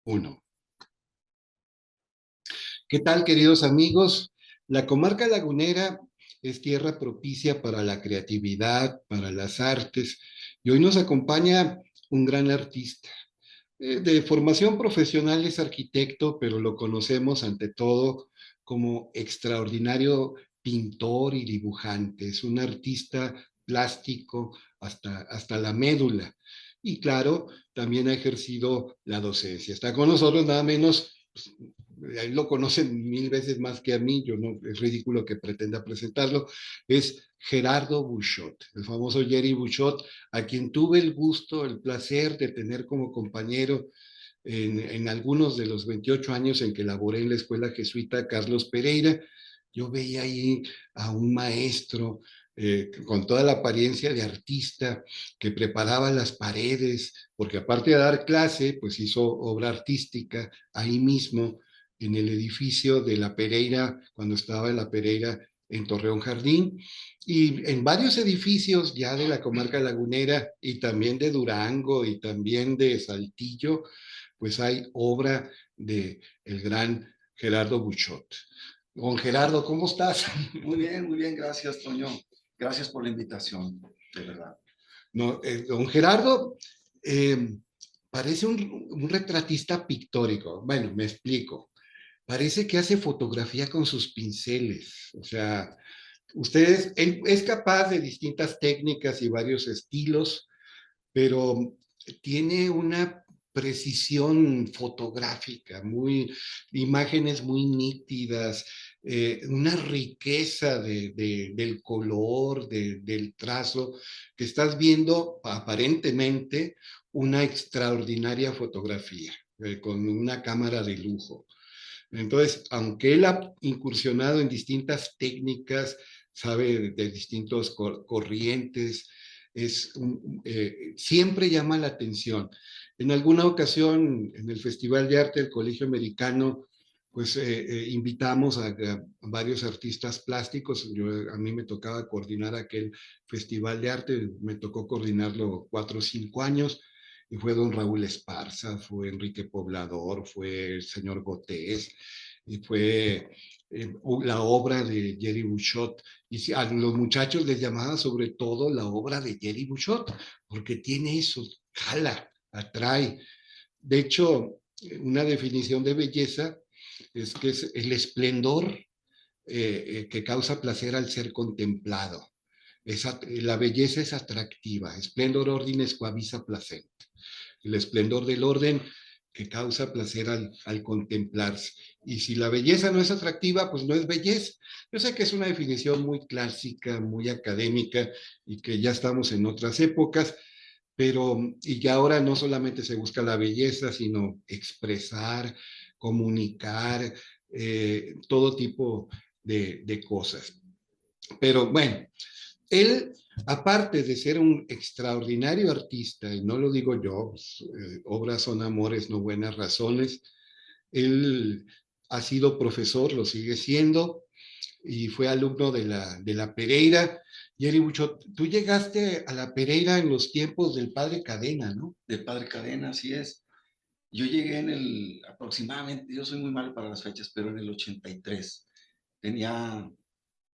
Uno. ¿Qué tal, queridos amigos? La comarca lagunera es tierra propicia para la creatividad, para las artes, y hoy nos acompaña un gran artista. De formación profesional es arquitecto, pero lo conocemos ante todo como extraordinario pintor y dibujante. Es un artista plástico hasta la médula. Y claro, también ha ejercido la docencia. Está con nosotros nada menos, pues, ahí lo conocen mil veces más que a mí, yo no, es ridículo que pretenda presentarlo, es Gerardo Buchot, el famoso Jerry Buchot, a quien tuve el gusto, el placer de tener como compañero en algunos de los 28 años en que laboré en la escuela jesuita Carlos Pereira. Yo veía ahí a un maestro con toda la apariencia de artista que preparaba las paredes, porque aparte de dar clase, pues hizo obra artística ahí mismo en el edificio de la Pereira, cuando estaba en la Pereira en Torreón Jardín, y en varios edificios ya de la comarca lagunera y también de Durango y también de Saltillo, pues hay obra de el gran Gerardo Buchot. Don Gerardo, ¿cómo estás? Muy bien, gracias, Toño. Gracias por la invitación, de verdad. No, don Gerardo eh, parece un retratista pictórico. Bueno, me explico. Parece que hace fotografía con sus pinceles. O sea, él es capaz de distintas técnicas y varios estilos, pero tiene una precisión fotográfica, imágenes muy nítidas, una riqueza del color, del trazo, que estás viendo aparentemente una extraordinaria fotografía, con una cámara de lujo. Entonces, aunque él ha incursionado en distintas técnicas, sabe de distintos corrientes, siempre llama la atención. En alguna ocasión, en el Festival de Arte del Colegio Americano, pues invitamos a varios artistas plásticos. A mí me tocaba coordinar aquel Festival de Arte, me tocó coordinarlo 4 o 5 años, y fue don Raúl Esparza, fue Enrique Poblador, fue el señor Gotés, y fue la obra de Jerry Buchot. Y si a los muchachos les llamaba sobre todo la obra de Jerry Buchot, porque tiene eso, jala, atrae. De hecho, una definición de belleza es que es el esplendor que causa placer al ser contemplado. La belleza es atractiva, esplendor ordines coavisa placent. El esplendor del orden que causa placer al contemplarse. Y si la belleza no es atractiva, pues no es belleza. Yo sé que es una definición muy clásica, muy académica y que ya estamos en otras épocas, pero y que ahora no solamente se busca la belleza, sino expresar, comunicar, todo tipo de cosas. Pero bueno, él, aparte de ser un extraordinario artista, y no lo digo yo, pues, obras son amores, no buenas razones, él ha sido profesor, lo sigue siendo, y fue alumno de la Pereira. Jerry Bucho, tú llegaste a la Pereira en los tiempos del padre Cadena, ¿no? Del Padre Cadena, así es. Yo llegué aproximadamente, yo soy muy malo para las fechas, pero en el 83. Tenía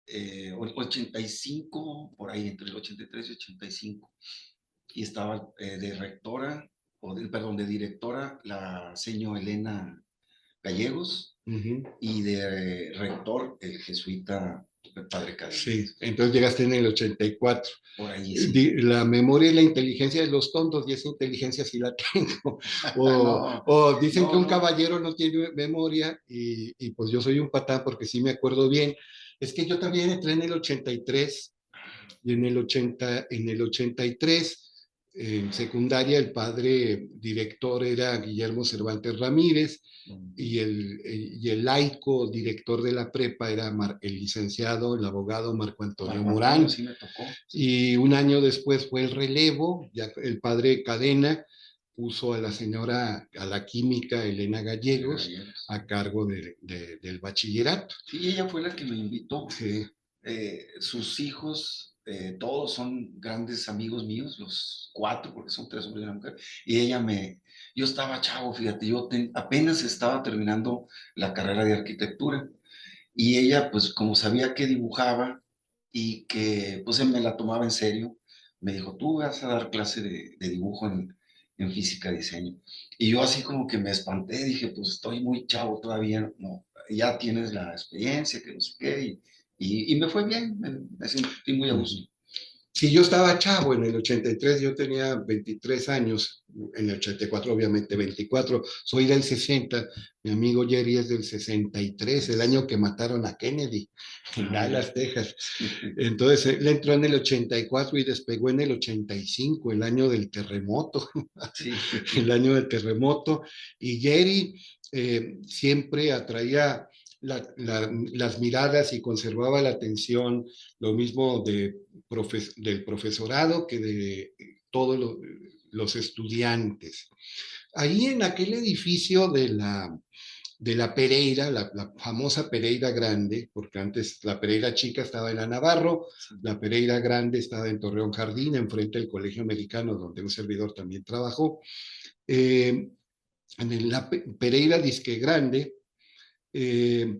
85, por ahí, entre el 83 y 85. Y estaba de rectora, perdón, de directora, la señora Elena Gallegos, Ujú. y de rector, el jesuita Padre Cadena. Sí, entonces llegaste en el 84. Por ahí sí. La memoria y la inteligencia de los tontos, y esa inteligencia sí la tengo. O, No, o dicen que no, un no. caballero no tiene memoria, y pues yo soy un patán porque sí me acuerdo bien. Es que yo también entré en el 83, y en el 83, en secundaria, el padre director era Guillermo Cervantes Ramírez, y el laico director de la prepa era el licenciado, el abogado Marco Antonio Marco Antonio Morán. sí me tocó. Sí. Y un año después fue el relevo, ya el padre Cadena puso a la señora, a la química Elena Gallegos, Gallegos. a cargo del bachillerato. Sí, ella fue la que me invitó. Sí. Sus hijos todos son grandes amigos míos, los cuatro, porque son tres hombres y una mujer, y yo estaba chavo, fíjate, apenas estaba terminando la carrera de arquitectura, y ella, pues como sabía que dibujaba y que pues me la tomaba en serio, me dijo, tú vas a dar clase de dibujo en física diseño. Y yo así como que me espanté, dije, pues estoy muy chavo todavía, no, ya tienes la experiencia, que no sé qué, y me fue bien, me sentí muy a gusto. Sí, yo estaba chavo en el 83, yo tenía 23 años, en el 84 obviamente 24, soy del 60, mi amigo Jerry es del 63, el año que mataron a Kennedy en Dallas, Texas. Entonces él entró en el 84 y despegó en el 85, el año del terremoto, Sí. el año del terremoto, y Jerry siempre atraía las miradas y conservaba la atención, lo mismo del profesorado que de todos los estudiantes. Ahí en aquel edificio de la Pereira, la famosa Pereira Grande, porque antes la Pereira Chica estaba en la Navarro, la Pereira Grande estaba en Torreón Jardín, enfrente del Colegio Americano, donde un servidor también trabajó. En la Pereira Disque Grande, eh,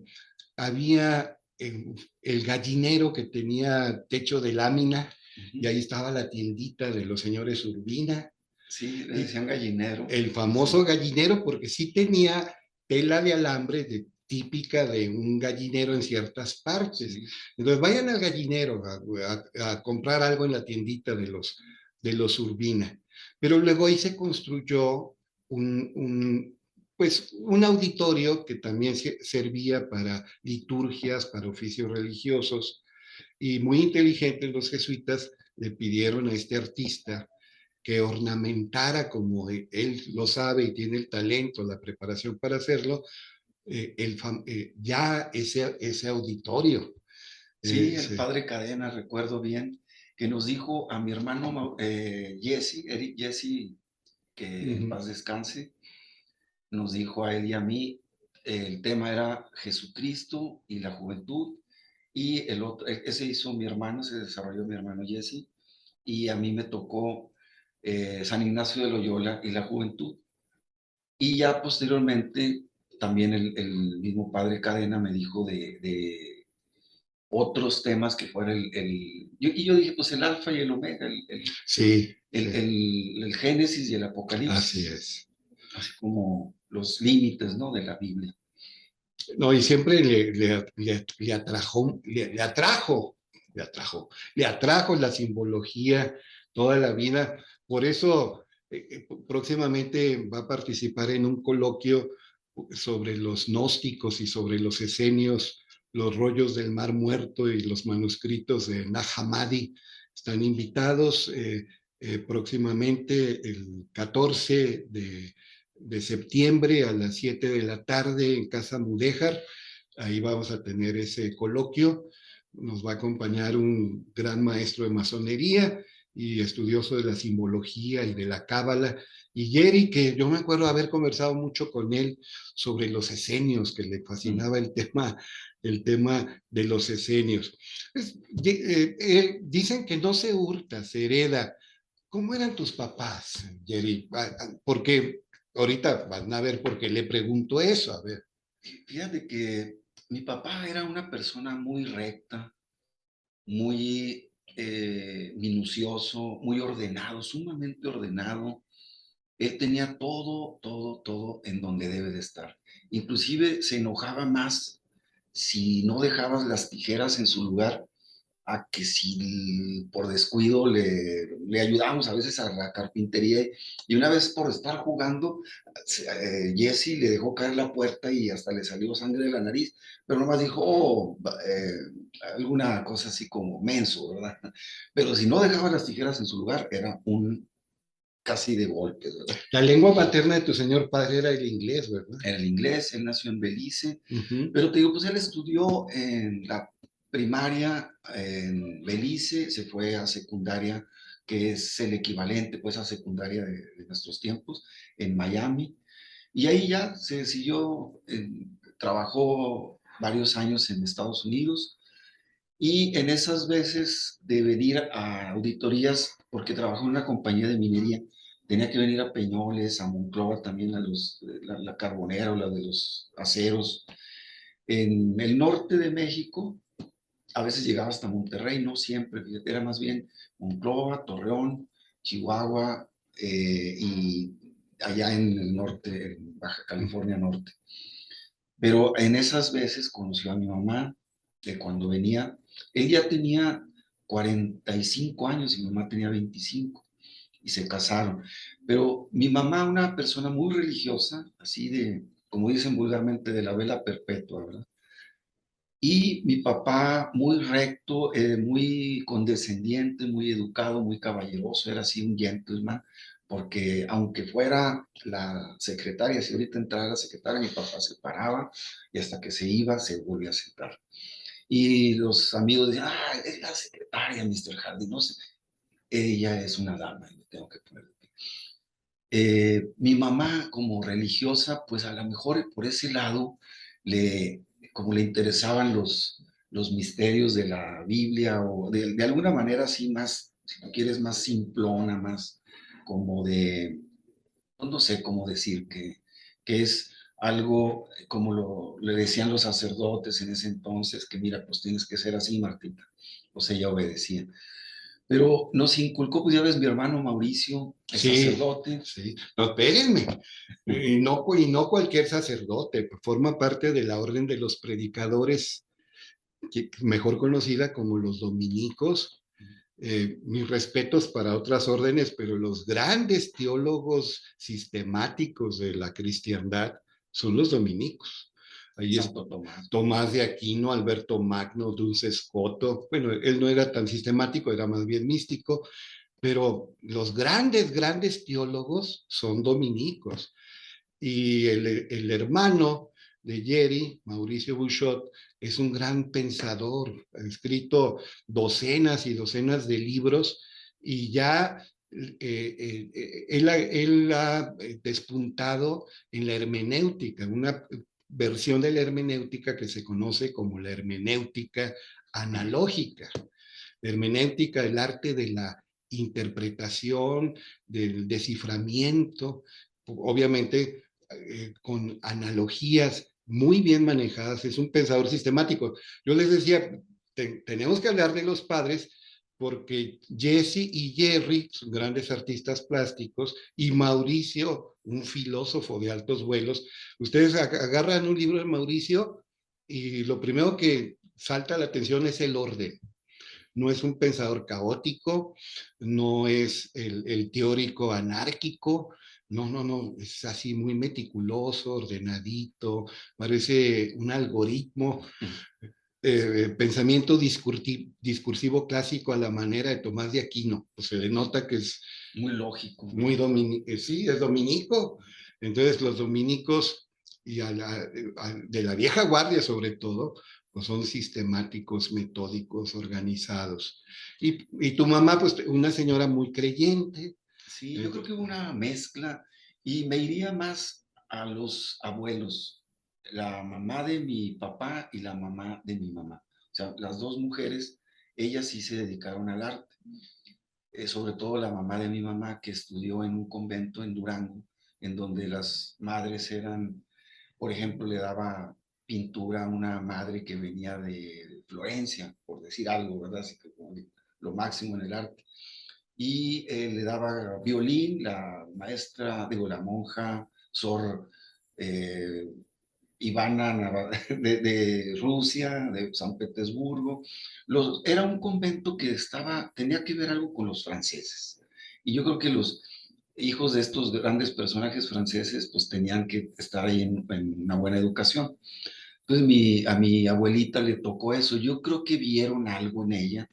había el gallinero que tenía techo de lámina, y ahí estaba la tiendita de los señores Urbina. Sí, le decían gallinero. El famoso gallinero, porque sí tenía tela de alambre típica de un gallinero en ciertas partes. Sí. Entonces vayan al gallinero a comprar algo en la tiendita de los Urbina. Pero luego ahí se construyó pues un auditorio que también servía para liturgias, para oficios religiosos, y muy inteligentes los jesuitas le pidieron a este artista que ornamentara como él lo sabe y tiene el talento, la preparación para hacerlo, ya ese auditorio. Sí, el padre Cadena, recuerdo bien, que nos dijo a mi hermano Jesse, Eric Jesse, que en paz descanse, nos dijo a él y a mí, el tema era Jesucristo y la juventud, y el otro, ese hizo mi hermano, se desarrolló mi hermano Jesse, y a mí me tocó San Ignacio de Loyola y la juventud. Y ya posteriormente, también el mismo padre Cadena me dijo de otros temas que fuera y yo dije, pues el alfa y el omega, sí, el Génesis y el Apocalipsis. Así es. Así como los límites, ¿no? De la Biblia. No, y siempre le atrajo la simbología toda la vida. Por eso próximamente va a participar en un coloquio sobre los gnósticos y sobre los esenios, los rollos del Mar Muerto y los manuscritos de Nag Hammadi. Están invitados próximamente el 14 de septiembre a las 7 de la tarde en Casa Mudéjar. Ahí vamos a tener ese coloquio. Nos va a acompañar un gran maestro de masonería y estudioso de la simbología y de la cábala. Y Jerry, que yo me acuerdo haber conversado mucho con él sobre los esenios, que le fascinaba el tema de los esenios. Dicen que no se hurta, se hereda. ¿Cómo eran tus papás, Jerry? Porque ahorita van a ver por qué le pregunto eso, a ver. Fíjate que mi papá era una persona muy recta, muy minucioso, muy ordenado, sumamente ordenado. Él tenía todo en donde debe de estar. Inclusive se enojaba más si no dejabas las tijeras en su lugar a que si por descuido le ayudamos a veces a la carpintería. Y una vez por estar jugando, Jesse le dejó caer la puerta y hasta le salió sangre de la nariz, pero nomás dijo, alguna cosa así como menso, ¿verdad? Pero si no dejaba las tijeras en su lugar, era un casi de golpes, ¿verdad? La lengua materna de tu señor padre era el inglés, ¿verdad? Era el inglés, él nació en Belice, pero te digo, pues él estudió en la primaria en Belice, se fue a secundaria, que es el equivalente pues a secundaria de nuestros tiempos, en Miami, y ahí ya se siguió, trabajó varios años en Estados Unidos, Y en esas veces de venir a auditorías, porque trabajó en una compañía de minería, tenía que venir a Peñoles, a Monclova también, la carbonera o la de los aceros. En el norte de México, a veces llegaba hasta Monterrey, no siempre, fíjate, era más bien Monclova, Torreón, Chihuahua y allá en el norte, en Baja California Norte. Pero en esas veces conoció a mi mamá, de cuando venía, él ya tenía 45 años y mi mamá tenía 25 y se casaron. Pero mi mamá, una persona muy religiosa, así de, como dicen vulgarmente, de la vela perpetua, ¿verdad? Y mi papá muy recto, muy condescendiente, muy educado, muy caballeroso, era así un gentleman, porque aunque fuera la secretaria, si ahorita entrara la secretaria, mi papá se paraba y hasta que se iba se volvía a sentar. Y los amigos decían, ah, es la secretaria, Mr. Hardy, no sé, ella es una dama, y me tengo que poner. Mi mamá como religiosa, pues a lo mejor por ese lado, le, como le interesaban los misterios de la Biblia o de alguna manera así más, si tú quieres, más simplona, más como de, no sé cómo decir, que es algo como le decían los sacerdotes en ese entonces, que mira, pues tienes que ser así, Martita. Pues ella obedecía. Pero nos inculcó, pues ya ves, mi hermano Mauricio, el Sí, sacerdote. sí. No, espérenme. Y no cualquier sacerdote, forma parte de la orden de los predicadores, mejor conocida como los dominicos. Mis respetos para otras órdenes, pero los grandes teólogos sistemáticos de la cristiandad son los dominicos. Ahí es Santo Tomás. Tomás de Aquino, Alberto Magno, Duns Scoto. Bueno, él no era tan sistemático, era más bien místico, pero los grandes, grandes teólogos son dominicos. Y el hermano de Jerry, Mauricio Bouchot, es un gran pensador, ha escrito docenas y docenas de libros y ya él ha despuntado en la hermenéutica, una versión de la hermenéutica que se conoce como la hermenéutica analógica. La hermenéutica, el arte de la interpretación, del desciframiento, obviamente con analogías muy bien manejadas, es un pensador sistemático. Yo les decía, tenemos que hablar de los padres porque Jesse y Jerry son grandes artistas plásticos y Mauricio, un filósofo de altos vuelos. Ustedes agarran un libro de Mauricio y lo primero que salta a la atención es el orden. No es un pensador caótico, no es el teórico anárquico, no, no, no, es así muy meticuloso, ordenadito, parece un algoritmo, pensamiento discursivo clásico a la manera de Tomás de Aquino, pues se le nota que es muy lógico, muy dominico, sí, es dominico, entonces los dominicos y de la vieja guardia sobre todo, pues son sistemáticos, metódicos, organizados. Y tu mamá, pues una señora muy creyente. Sí, yo creo que hubo una mezcla y me iría más a los abuelos, la mamá de mi papá y la mamá de mi mamá. O sea, las dos mujeres, ellas sí se dedicaron al arte. Sobre todo la mamá de mi mamá que estudió en un convento en Durango, en donde las madres eran, por ejemplo, le daba pintura a una madre que venía de Florencia, por decir algo, ¿verdad? Así que como lo máximo en el arte. Y le daba violín, la maestra, digo, la monja Sor eh, Ivana de Rusia, de San Petersburgo. Era un convento que tenía que ver algo con los franceses. Y yo creo que los hijos de estos grandes personajes franceses pues tenían que estar ahí en una buena educación. Entonces a mi abuelita le tocó eso. Yo creo que vieron algo en ella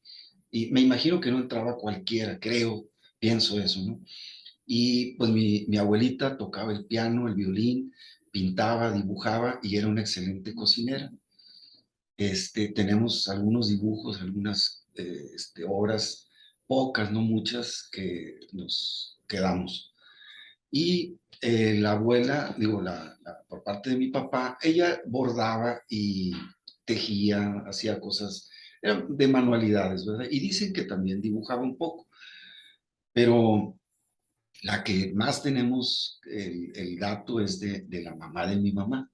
y me imagino que no entraba cualquiera, creo, pienso eso, ¿no? Y pues mi abuelita tocaba el piano, el violín, pintaba, dibujaba y era una excelente cocinera. Tenemos algunos dibujos, algunas obras, pocas, no muchas, que nos quedamos. Y la abuela, digo, por parte de mi papá, ella bordaba y tejía, hacía cosas Era de manualidades, ¿verdad? Y dicen que también dibujaba un poco, pero la que más tenemos el dato es de la mamá de mi mamá.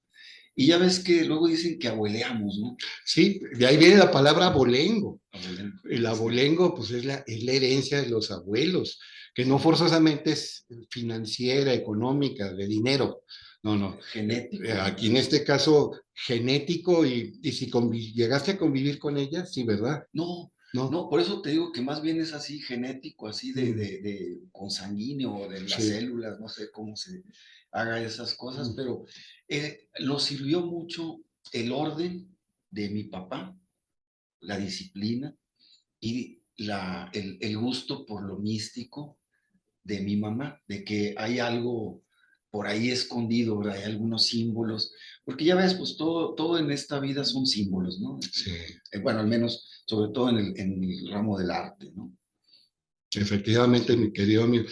Y ya ves que luego dicen que abueleamos, ¿no? Sí, de ahí viene la palabra abolengo. Abuelengo, El sí. abolengo, pues es la herencia de los abuelos, que no forzosamente es financiera, económica, de dinero. No, no. Genético. Aquí en este caso, genético, y si llegaste a convivir con ella, sí, ¿verdad? No, No. no, por eso te digo que más bien es así genético, así Mm, de consanguíneo, de las sí. células, no sé cómo se haga esas cosas, Mm, pero nos sirvió mucho el orden de mi papá, la disciplina y el gusto por lo místico de mi mamá, de que hay algo por ahí escondido, ¿verdad? Hay algunos símbolos, porque ya ves, pues todo en esta vida son símbolos, ¿no? sí, Bueno, al menos, sobre todo en el ramo del arte, ¿no? efectivamente, mi querido amigo.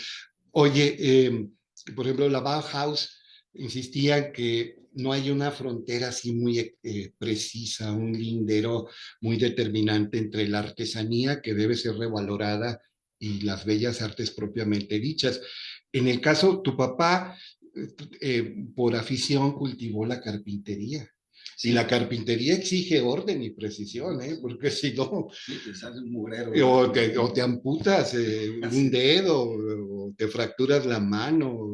Oye, por ejemplo, la Bauhaus insistía que no hay una frontera así muy precisa, un lindero muy determinante entre la artesanía que debe ser revalorada y las bellas artes propiamente dichas. En el caso, tu papá, por afición, cultivó la carpintería. Y la Sí, carpintería exige orden y precisión, ¿eh? Porque si no, sí, te sale un mugrero, ¿verdad? o te amputas un Sí, dedo, o te fracturas la mano.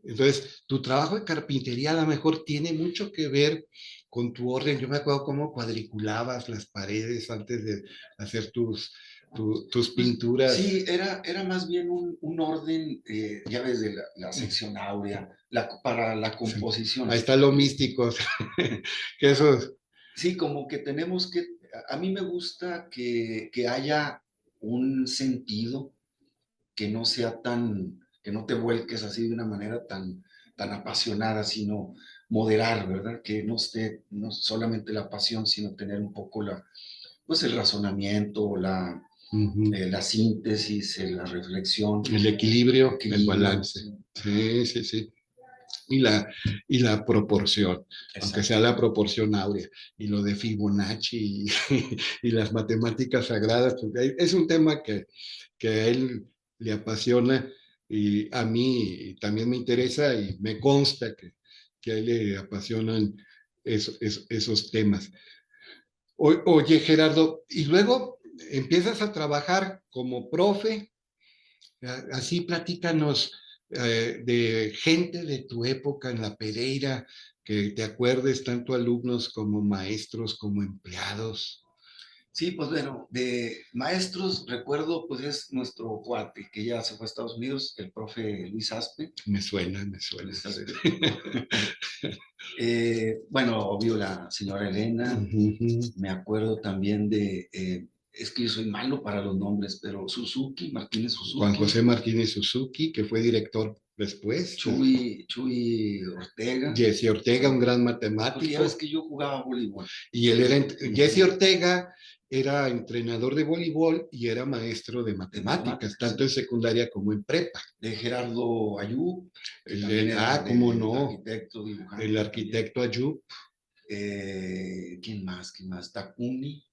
Entonces, tu trabajo de carpintería a lo mejor tiene mucho que ver con tu orden. Yo me acuerdo cómo cuadriculabas las paredes antes de hacer tus pues pinturas. sí, era más bien un orden, ya ves, de la sección áurea, para la Ahí composición. está lo místico, que eso, Sí, como que tenemos que, a mí me gusta que haya un sentido que no sea tan, que no te vuelques así de una manera tan apasionada, sino moderar, ¿verdad? Que no esté no solamente la pasión, sino tener un poco pues el razonamiento, la síntesis, la reflexión, el el equilibrio, el equilibrio. balance. Sí, sí, sí. Y y la proporción, aunque sea Exacto. la proporción áurea, y lo de Fibonacci y las matemáticas sagradas, porque es un tema que a él le apasiona y a mí también me interesa y me consta que a él le apasionan esos temas. Oye, Gerardo, y luego empiezas a trabajar como profe. Así platícanos de gente de tu época en la Pereira, que te acuerdes, tanto alumnos como maestros, como empleados. Sí, pues bueno, de maestros recuerdo, pues es nuestro cuate, que ya se fue a Estados Unidos, el profe Luis Aspe. Me suena, Luis sí. Aspe. Bueno, obvio la señora Elena, Ujú. me acuerdo también es que yo soy malo para los nombres, pero Suzuki, Martínez Juan Suzuki, José Martínez Suzuki, que fue director después. Chuy Ortega, Jesse Ortega, un gran porque ya ves matemático. que yo jugaba voleibol. Y él era, Jesse Ortega era entrenador de voleibol y era maestro de De matemáticas, matemáticas, tanto en secundaria como en prepa. de Gerardo Ayú, que también era Cómo de no, arquitecto, el dibujante también. arquitecto Ayub, ¿Quién más? ¿Quién más? Takumi.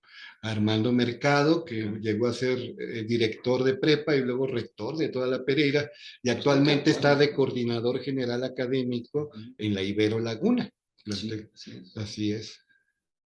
Armando Mercado, que llegó a ser director de prepa y luego rector de toda la Pereira, y Pues creo que actualmente está de actualmente. coordinador general académico Ujú. en la Ibero Laguna. Sí, así es. Así es.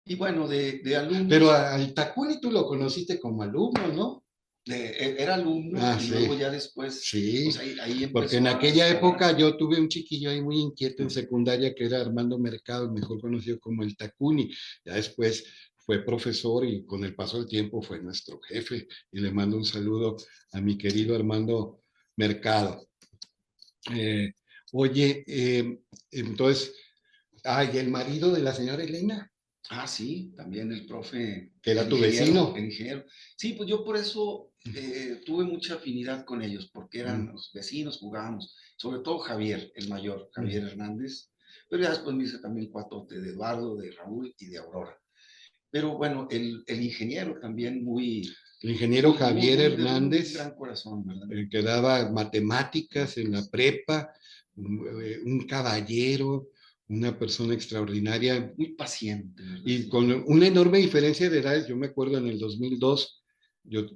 Y bueno, de Pero alumnos, al Takuni tú lo conociste como alumno, ¿no? era alumno Ah, y sí. luego ya después, pues Sí, ahí porque en empezó a aquella época escalarse. yo tuve un chiquillo ahí muy inquieto en secundaria que era Armando Mercado, mejor conocido como el Takuni. Ya después fue profesor y con el paso del tiempo fue nuestro jefe. Y le mando un saludo a mi querido Armando Mercado. Eh, oye, entonces, y el marido de la señora Elena, Ah, sí, también el profe, que era tu vecino. el ingeniero. Sí, pues yo por eso tuve mucha afinidad con ellos, porque eran Mm, los vecinos, jugábamos, sobre todo Javier, el mayor, Javier mm. Hernández, pero ya después me hice también cuatote de Eduardo, de Raúl y de Aurora. Pero bueno, el ingeniero también El ingeniero Javier de un Hernández, gran corazón, ¿verdad? que daba matemáticas en la prepa, un caballero, una persona extraordinaria Muy paciente, ¿verdad? y con una enorme diferencia de edades. Yo me acuerdo en el 2002,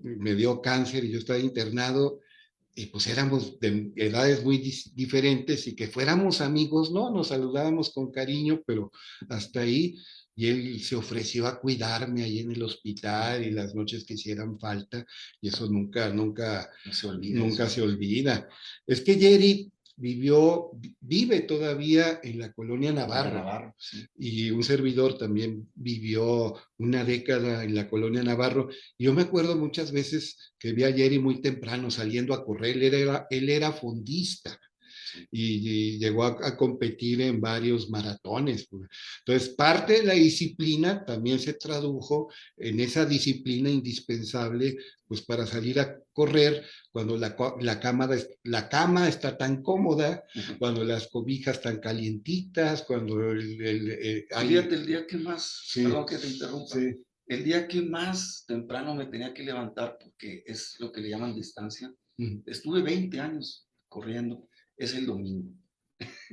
me dio cáncer y yo estaba internado y pues éramos de edades muy diferentes y que fuéramos amigos, no, nos saludábamos con cariño, pero hasta ahí. Y él se ofreció a cuidarme ahí en el hospital y las noches que hicieran falta, y eso No se olvida nunca eso. se olvida. Es que Jerry vive todavía en la colonia En la Navarro, Navarro, sí. y un servidor también vivió una década en la colonia Navarro. Y yo me acuerdo muchas veces que vi a Jerry muy temprano saliendo a correr. Él era fondista Sí. y llegó a competir en varios maratones. Entonces, parte de la disciplina también se tradujo en esa disciplina indispensable pues para salir a correr cuando la cama está tan cómoda, cuando las cobijas están calientitas, cuando Fíjate, el día que más, Sí, perdón que te interrumpa, sí. el día que más temprano me tenía que levantar, porque es lo que le llaman distancia, estuve 20 años corriendo, es el domingo,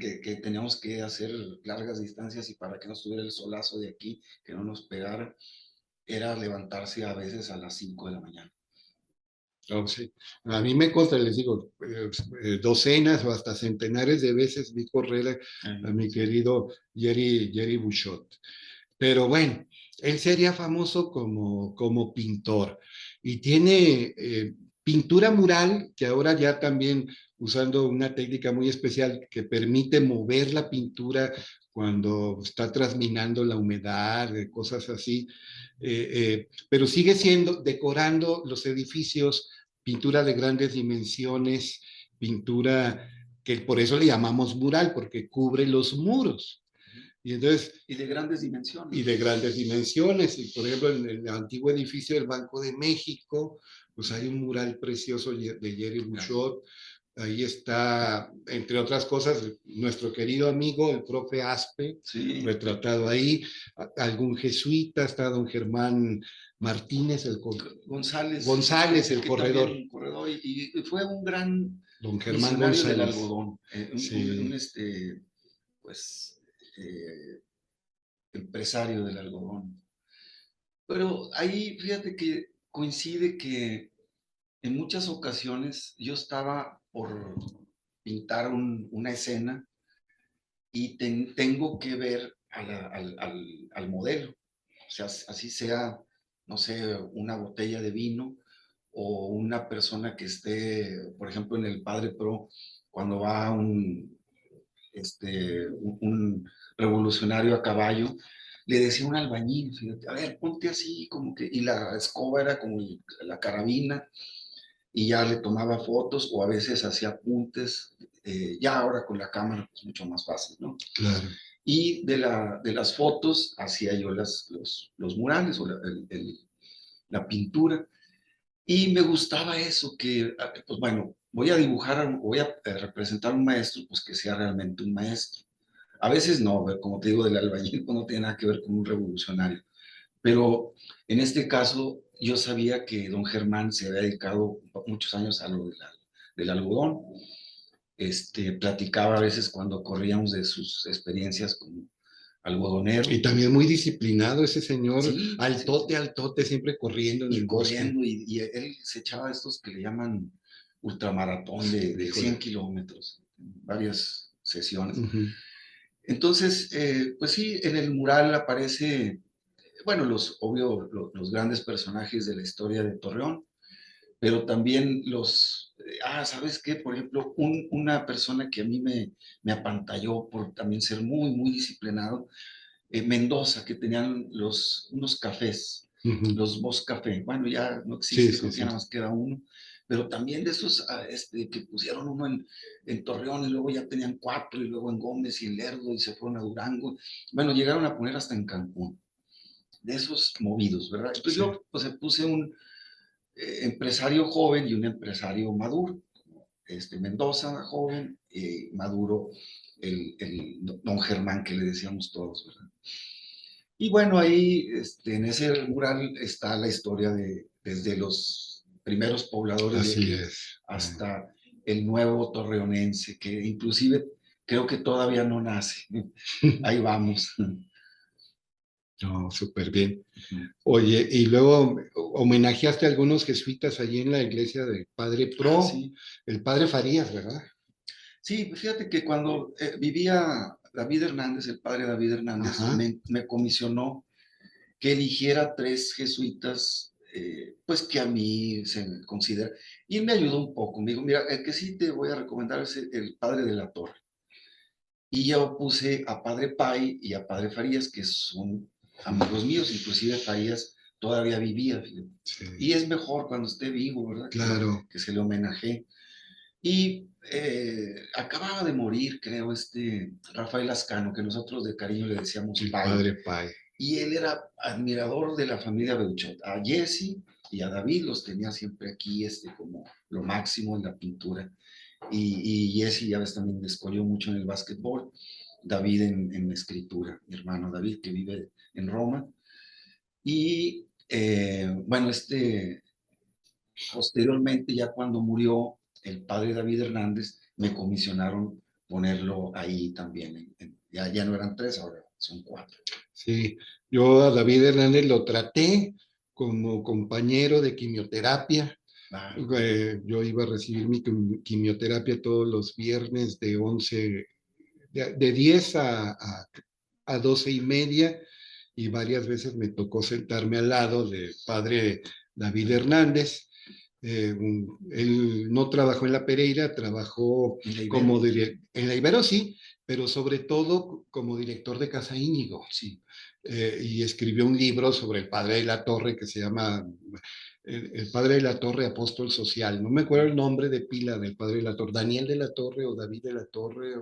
que teníamos que hacer largas distancias y para que no estuviera el solazo de aquí, que no nos pegara, era levantarse a veces a las 5 de la mañana. Oh, sí. A mí me consta, les digo, docenas o hasta centenares de veces vi correr a mi querido Jerry Bouchot. Pero bueno, él sería famoso como pintor y tiene pintura mural, que ahora ya también usando una técnica muy especial que permite mover la pintura cuando está trasminando la humedad, cosas así, pero sigue siendo, decorando los edificios, pintura de grandes dimensiones, pintura que por eso le llamamos mural, porque cubre los muros. Y entonces, y de grandes dimensiones. Y de grandes dimensiones. Y por ejemplo, en el antiguo edificio del Banco de México, pues hay un mural precioso de Jerry Bouchot. Ahí está, entre otras cosas, nuestro querido amigo, el profe Aspe, sí, retratado ahí. Algún jesuita, está don Germán Martínez, González, el corredor. Corredor y fue un gran Don Germán visionario del González. algodón. Sí. Pues, empresario del algodón. Pero ahí fíjate que coincide que en muchas ocasiones yo estaba por pintar una escena y tengo que ver al modelo. O sea, así sea, no sé, una botella de vino o una persona que esté, por ejemplo, en el Padre Pro, cuando va un revolucionario a caballo, le decía a un albañil, fíjate, a ver, ponte así, como que, y la escoba era como la carabina, y ya le tomaba fotos o a veces hacía apuntes, ya ahora con la cámara es mucho más fácil, ¿no? Claro. Y de las fotos hacía yo los murales o la pintura. Y me gustaba eso, que, pues bueno, voy a dibujar, voy a representar a un maestro, pues que sea realmente un maestro. A veces no, como te digo, del albañil pues no tiene nada que ver con un revolucionario. Pero en este caso, yo sabía que don Germán se había dedicado muchos años a lo del algodón. Platicaba a veces cuando corríamos de sus experiencias como algodonero. Y también muy disciplinado ese señor, Sí, altote, sí. altote, siempre corriendo en Y el bosque. corriendo, y él se echaba estos que le llaman ultramaratón de 100 kilómetros, varias sesiones. Entonces, pues sí, en el mural aparece, bueno, obvio, los grandes personajes de la historia de Torreón, pero también ¿sabes qué? Por ejemplo, una persona que a mí me apantalló por también ser muy, muy disciplinado, Mendoza, que tenían unos cafés, los Bosch Café. Bueno, ya no Sí, existe, sí, creo que ya sí. nada más queda uno, pero también de esos que pusieron uno en Torreón y luego ya tenían 4 y luego en Gómez y en Lerdo y se fueron a Durango. Bueno, llegaron a poner hasta en Cancún, de esos movidos, ¿verdad? Entonces Sí. yo pues puse un empresario joven y un empresario maduro. Mendoza, joven, Maduro, el don Germán que le decíamos todos, ¿verdad? Y bueno, ahí en ese mural está la historia desde los primeros pobladores de Así aquí es. hasta el nuevo torreonense, que inclusive creo que todavía no nace. Ahí vamos. No, súper bien. Oye, y luego homenajeaste a algunos jesuitas allí en la iglesia del Padre Pro, Sí. el Padre Farías, ¿verdad? Sí, fíjate que cuando vivía David Hernández, el padre David Hernández, Ajá, me comisionó que eligiera 3 jesuitas, pues que a mí se me considera, y me ayudó un poco. Me dijo, mira, el que sí te voy a recomendar es el padre de la Torre. Y yo puse a padre Pai y a padre Farías, que son amigos míos, inclusive Farías todavía vivía, fíjate. sí, Y es mejor cuando esté vivo, ¿verdad? claro, Que se le homenaje. Y acababa de morir, creo, Rafael Ascano, que nosotros de cariño le decíamos el Pai. Padre Pai. Y él era admirador de la familia Beuchat. A Jesse y a David los tenía siempre aquí, como lo máximo en la pintura. Y Jesse, ya ves, también descolló mucho en el básquetbol. David en escritura, mi hermano David, que vive en Roma. Y bueno, posteriormente, ya cuando murió el padre David Hernández, me comisionaron ponerlo ahí también. Ya no eran 3, ahora son 4. Sí, yo a David Hernández lo traté como compañero de quimioterapia. Ah, Yo iba a recibir mi quimioterapia todos los viernes de 11, de 10 a 12:30, y varias veces me tocó sentarme al lado del padre David Hernández. Él no trabajó en la Pereira, trabajó en la Ibero. como en la Ibero, sí, pero sobre todo como director de Casa Íñigo. Sí. Y escribió un libro sobre el padre de la Torre que se llama El padre de la Torre, apóstol social. No me acuerdo el nombre de pila del padre de la Torre, Daniel de la Torre o David de la Torre,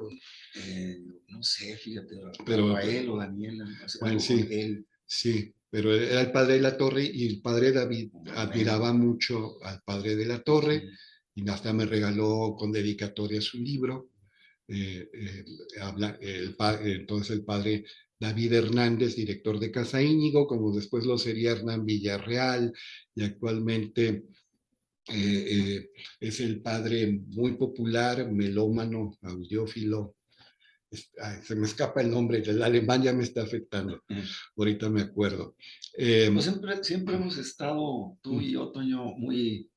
No sé, fíjate, pero Rafael o Daniel, bueno, algo con sí, él. sí, pero era el padre de la Torre, y el padre David Bueno, admiraba mucho al padre de la Torre, sí. y hasta me regaló con dedicatoria su libro. eh, eh, entonces el padre David Hernández, director de Casa Íñigo, como después lo sería Hernán Villarreal, y actualmente es el padre muy popular, melómano, audiófilo. Se me escapa el nombre, el alemán ya me está afectando, ahorita me acuerdo. Pues siempre hemos estado, tú y yo, Toño, muy,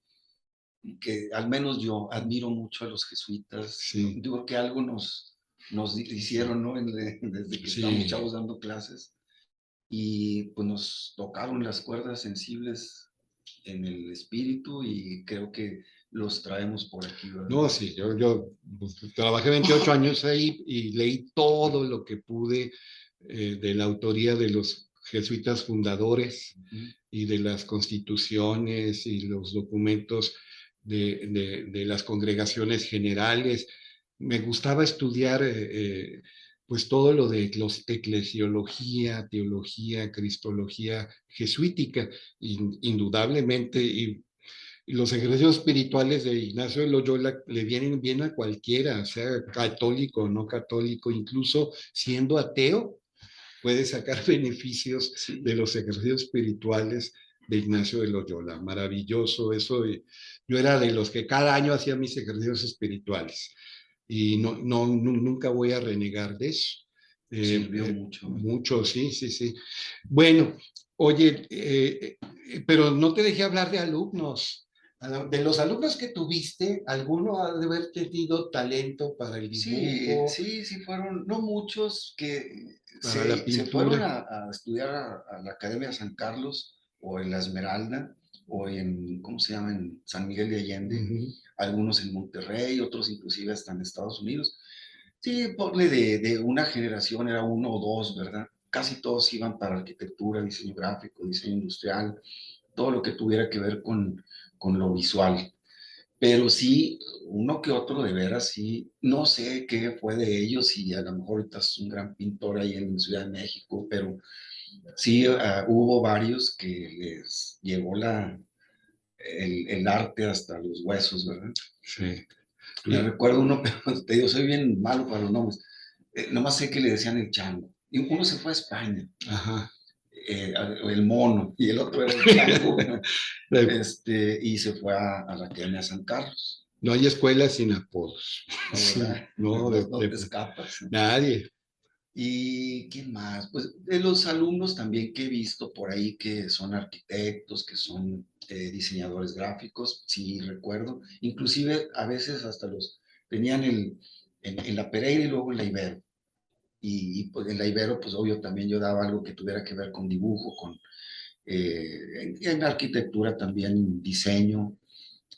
que al menos yo admiro mucho a los jesuitas. sí, Digo que algo nos hicieron, ¿no? Desde que estábamos sí. chavos dando clases y pues nos tocaron las cuerdas sensibles en el espíritu y creo que los traemos por aquí, ¿verdad? No, sí, yo pues, trabajé 28 años ahí y leí todo lo que pude de la autoría de los jesuitas fundadores y de las constituciones y los documentos de las congregaciones generales. Me gustaba estudiar pues todo lo de eclesiología, teología, cristología jesuítica, indudablemente, y los ejercicios espirituales de Ignacio de Loyola le vienen bien a cualquiera, sea católico o no católico, incluso siendo ateo, puede sacar beneficios Sí. de los ejercicios espirituales de Ignacio de Loyola. Maravilloso eso. Yo era de los que cada año hacía mis ejercicios espirituales, y nunca voy a renegar de eso. Sirvió mucho. Mucho, sí, sí, sí. Bueno, oye, pero no te dejé hablar de alumnos. De los alumnos que tuviste, ¿alguno ha de haber tenido talento para el Sí, dibujo, sí, sí fueron, no muchos que para la se fueron pintura? a estudiar a la Academia San Carlos o en la Esmeralda o en, ¿cómo se llama? En San Miguel de Allende, Ujú. algunos en Monterrey, otros inclusive hasta en Estados Unidos. Sí, ponle de una generación era uno o dos, ¿verdad? Casi todos iban para arquitectura, diseño gráfico, diseño industrial, todo lo que tuviera que ver con lo visual. Pero sí, uno que otro de veras, sí, no sé qué fue de ellos y a lo mejor ahorita es un gran pintor ahí en Ciudad de México, pero sí hubo varios que les llegó el arte hasta los huesos, ¿verdad? Sí. Me recuerdo uno, pero te digo, soy bien malo para los nombres. Nomás sé que le decían el chango. Y uno se fue a España, Ajá. el mono, y el otro era el chango, y se fue a la Academia San Carlos. No hay escuela sin apodos. No, Sí, ¿verdad? no, No te escapas. nadie. ¿Y quién más? Pues de los alumnos también que he visto por ahí que son arquitectos, que son diseñadores gráficos, sí recuerdo. Inclusive a veces hasta los tenían en la Pereira y luego en la Ibero. Pues en la Ibero, pues obvio, también yo daba algo que tuviera que ver con dibujo, en arquitectura también, diseño,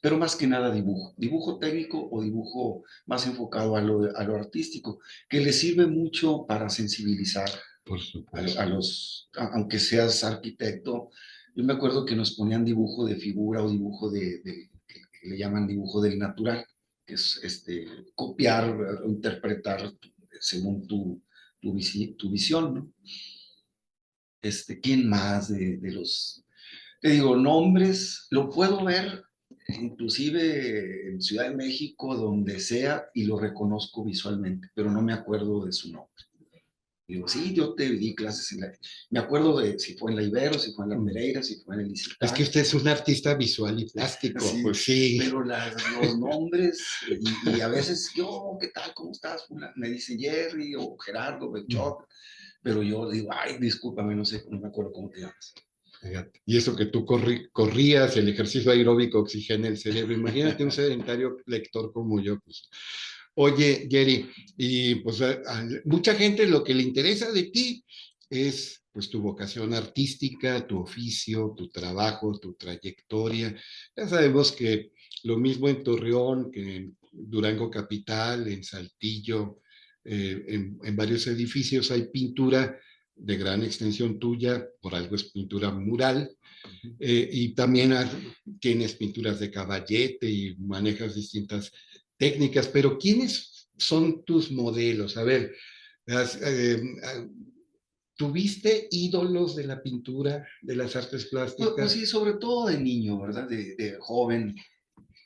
pero más que nada dibujo, dibujo técnico o dibujo más enfocado a lo artístico, que le sirve mucho para sensibilizar Por supuesto. aunque seas arquitecto. Yo me acuerdo que nos ponían dibujo de figura o dibujo que le llaman dibujo del natural, que es copiar o interpretar según tu visión, ¿no? ¿Quién más de los te digo, nombres, lo puedo ver inclusive en Ciudad de México, donde sea, y lo reconozco visualmente, pero no me acuerdo de su nombre. Digo, sí, yo te di clases Me acuerdo de si fue en la Ibero, si fue en la Pereira, si fue en el Es que Icital. usted es un artista visual y plástico, Sí, pues sí. pero los nombres, y a veces yo, ¿qué tal? ¿Cómo estás? Me dice Jerry o Gerardo, Belchot, pero yo digo, ay, discúlpame, no sé, no me acuerdo cómo te llamas. Fíjate. Y eso que tú corrías, el ejercicio aeróbico oxigena el cerebro. Imagínate un sedentario lector como yo, pues. Oye, Jerry, y pues a mucha gente lo que le interesa de ti es pues tu vocación artística, tu oficio, tu trabajo, tu trayectoria. Ya sabemos que lo mismo en Torreón que en Durango Capital, en Saltillo, en varios edificios hay pintura de gran extensión tuya, por algo es pintura mural, y también tienes pinturas de caballete y manejas distintas técnicas, pero ¿quiénes son tus modelos? A ver, ¿tuviste ídolos de la pintura, de las artes Pues plásticas? sí, sobre todo de niño, ¿verdad? De joven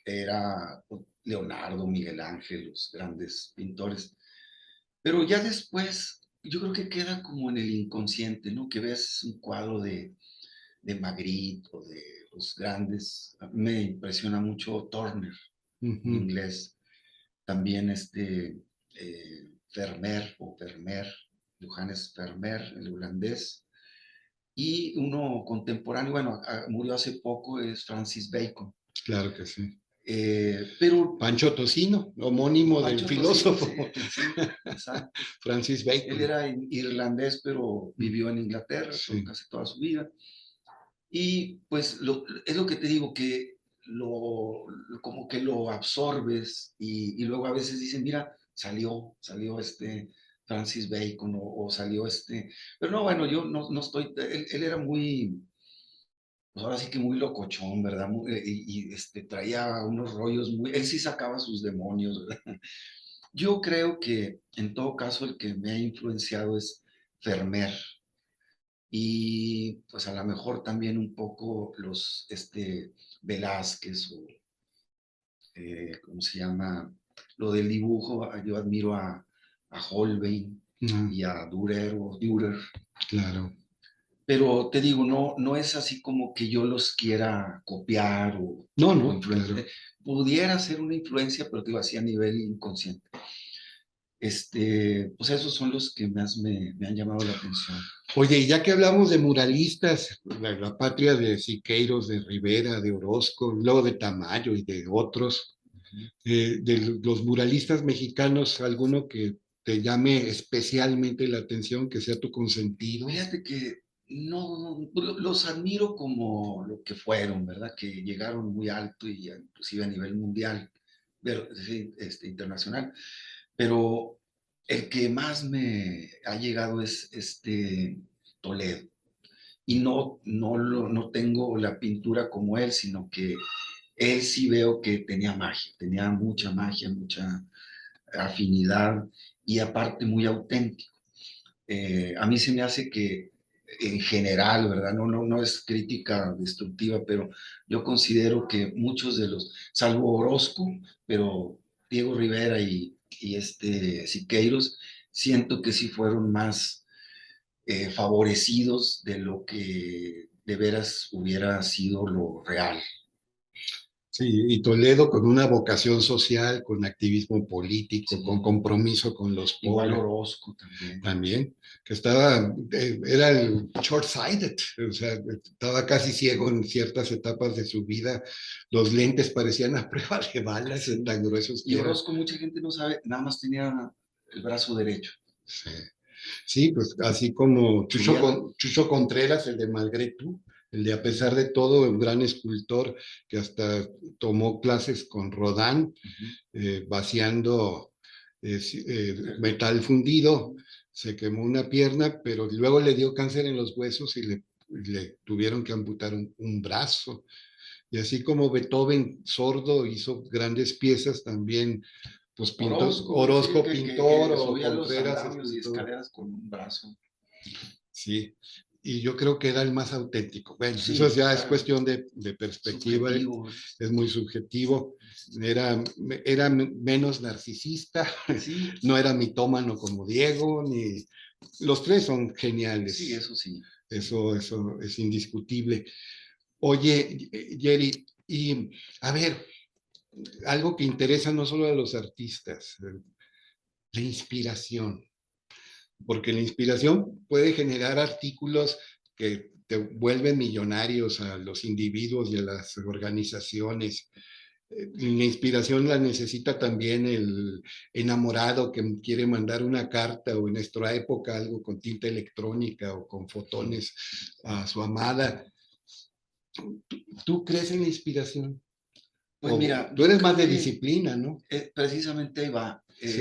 era Leonardo, Miguel Ángel, los grandes pintores. Pero ya después, yo creo que queda como en el inconsciente, ¿no? Que ves un cuadro de Magritte o de los grandes. A mí me impresiona mucho Turner, un Ujú. inglés. También Vermeer o Vermeer, Johannes Vermeer, el holandés. Y uno contemporáneo, bueno, murió hace poco, es Francis Bacon. Claro que sí. Pero Pancho Tocino, homónimo del Pancho Tocino, sí, filósofo sí, exacto. Francis Él Bacon. era irlandés, pero vivió en Inglaterra Sí. casi toda su vida. Y pues es lo que te digo, que como que lo absorbes y luego a veces dicen, mira, salió Francis Bacon o salió Pero no, bueno, yo no estoy, él era muy, pues ahora sí que muy locochón, ¿verdad? Traía unos rollos él sí sacaba sus demonios, ¿verdad? Yo creo que en todo caso el que me ha influenciado es Vermeer y pues a lo mejor también un poco Velázquez o, ¿cómo se llama? Lo del dibujo, yo admiro a Holbein Ah, y a Dürer, claro. pero te digo, no es así como que yo los quiera copiar No, o no, influenciar. claro. Pudiera ser una influencia, pero te digo así a nivel inconsciente. Pues esos son los que más me han llamado la atención. Oye, y ya que hablamos de muralistas, la patria de Siqueiros, de Rivera, de Orozco, luego de Tamayo y de otros, de los muralistas mexicanos, alguno que te llame especialmente la atención, que sea tu consentido. Fíjate que los admiro como lo que fueron, ¿verdad? Que llegaron muy alto y inclusive a nivel mundial, pero, sí, internacional. Pero el que más me ha llegado es Toledo. Y no tengo la pintura como él, sino que él sí veo que tenía magia, tenía mucha magia, mucha afinidad y aparte muy auténtico. A mí se me hace que en general, ¿verdad? No es crítica destructiva, pero yo considero que muchos de salvo Orozco, pero Diego Rivera y Siqueiros, siento que sí fueron más favorecidos de lo que de veras hubiera sido lo real. Sí, y Toledo con una vocación social, con activismo político, con Sí, compromiso con los igual pobres Orozco también. también, que estaba, era el short-sighted, o sea, estaba casi ciego en ciertas etapas de su vida, los lentes parecían a prueba de balas, Sí. tan gruesos Y que eran. Orozco, mucha gente no sabe, nada más tenía el brazo derecho. Sí. Sí, pues así como Tenía la... Chucho Contreras, el de Malgré Tú, el de A pesar de todo, un gran escultor que hasta tomó clases con Rodin, Ujú. vaciando metal fundido, se quemó una pierna, pero luego le dio cáncer en los huesos y le tuvieron que amputar un brazo. Y así como Beethoven, sordo, hizo grandes piezas, también pues pintó, Orozco, sí, Orozco pintor que o subía los Contreras andamios y escultor. escaleras con un brazo. Sí, y yo creo que era el más auténtico. Bueno, eso Sí, ya es claro, cuestión de perspectiva, subjetivo. es muy subjetivo. Era menos narcisista, Sí, no era mitómano como Diego, ni los tres son sí, geniales. eso sí. Eso es indiscutible. Oye, Jerry, y a ver, algo que interesa no solo a los artistas, la inspiración, porque la inspiración puede generar artículos que te vuelven millonarios a los individuos y a las organizaciones. La inspiración la necesita también el enamorado que quiere mandar una carta o en nuestra época algo con tinta electrónica o con fotones a su amada. ¿Tú crees en la inspiración? Pues O mira, tú yo eres más creo de que disciplina, ¿no? precisamente ahí va. Sí,